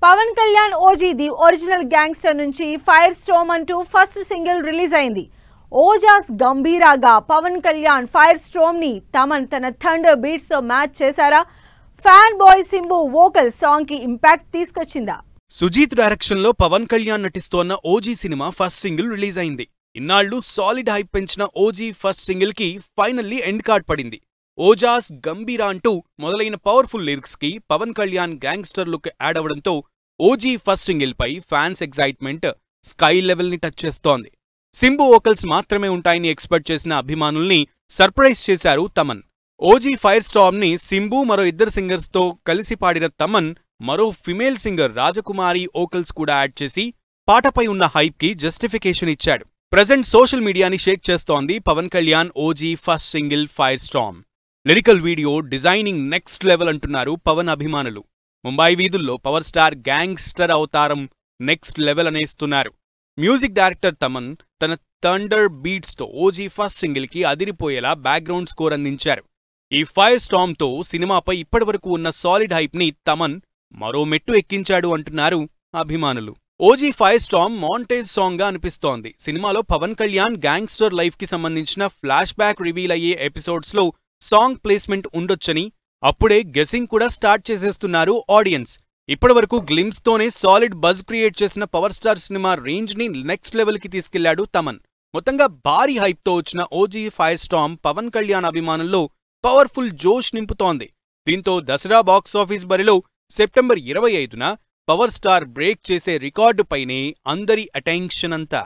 Pawan Kalyan OG the original gangster నుంచి fire storm అంటూ first single release అయింది. ఓజాస్ గంభీరాగా పవన్ కళ్యాణ్ ఫైర్ స్టార్మ్ ని తమన్ తన థండర్ బీట్స్ తో మ్యాచ్ చేశారా? Fan boy Simbu vocal song కి ఇంపాక్ట్ తీసుకొచ్చిందా? సుజీత్ డైరెక్షన్ లో పవన్ కళ్యాణ్ నటిస్తోన్న ఓజీ సినిమా ఫస్ట్ సింగిల్ రిలీజ్ అయింది. ఇన్నాళ్లు సాలిడ్ హైప్ పెంచిన ఓజీ ఫస్ట్ సింగిల్ కి ఫైనల్లీ ఎండ్ కార్డ్ పడింది. ఓజాస్ గంభీరా అంటూ మొదలైన పవర్ఫుల్ లిరిక్స్ కి Pawan Kalyan gangster look add అవడంతో ఓజీ ఫస్ట్ సింగిల్ పై ఫ్యాన్స్ ఎగ్జైట్మెంట్ స్కై లెవెల్ ని టచ్ చేస్తోంది. సింబు వోకల్స్ మాత్రమే ఉంటాయని ఎక్స్పెక్ట్ చేసిన అభిమానుల్ని సర్ప్రైజ్ చేశారు తమన్. ఓజీ ఫైర్ స్టార్మ్ ని సింబు మరో ఇద్దరు సింగర్స్ తో కలిసి పాడిన తమన్ మరో ఫిమేల్ సింగర్ రాజకుమారి వోకల్స్ కూడా యాడ్ చేసి పాటపై ఉన్న హైప్ కి జస్టిఫికేషన్ ఇచ్చాడు. ప్రెజెంట్ సోషల్ మీడియాని షేక్ చేస్తోంది Pawan Kalyan OG first single fire storm. Lyrical video designing next level అంటున్నారు పవన్ అభిమానులు. ముంబై వీధుల్లో పవర్ స్టార్ గ్యాంగ్స్టర్ అవతారం నెక్స్ట్ లెవెల్ అనేస్తున్నారు. మ్యూజిక్ డైరెక్టర్ తమన్ తన థండర్ బీట్స్ తో ఓజీ ఫస్ట్ సింగిల్ కి అదిరిపోయేలా బ్యాక్గ్రౌండ్ స్కోర్ అందించారు. ఈ ఫైర్ స్టార్మ్ తో సినిమాపై ఇప్పటివరకు ఉన్న సాలిడ్ హైప్ ని తమన్ మరో మెట్టు ఎక్కించాడు అంటున్నారు అభిమానులు. OG fire Storm montage song గా అనిపిస్తోంది. సినిమాలో పవన్ కళ్యాణ్ గ్యాంగ్స్టర్ లైఫ్ కి సంబంధించిన ఫ్లాష్ బ్యాక్ రివీల్ అయ్యే ఎపిసోడ్స్ లో సాంగ్ ప్లేస్మెంట్ ఉండొచ్చని అప్పుడే గెస్సింగ్ కూడా స్టార్ట్ చేసేస్తున్నారు ఆడియన్స్. ఇప్పటివరకు గ్లిమ్స్ తోనే సాలిడ్ బజ్ క్రియేట్ చేసిన పవర్ స్టార్ సినిమా రేంజ్ ని నెక్స్ట్ లెవెల్ కి తీసుకెళ్లాడు తమన్. మొత్తంగా భారీ హైప్ తో వచ్చిన OG fire storm Pawan Kalyan అభిమానుల్లో పవర్ఫుల్ జోష్ నింపుతోంది. దీంతో దసరా బాక్సాఫీస్ బరిలో సెప్టెంబర్ 25న పవర్ స్టార్ బ్రేక్ చేసే రికార్డుపైనే అందరి అటెన్షన్ అంతా.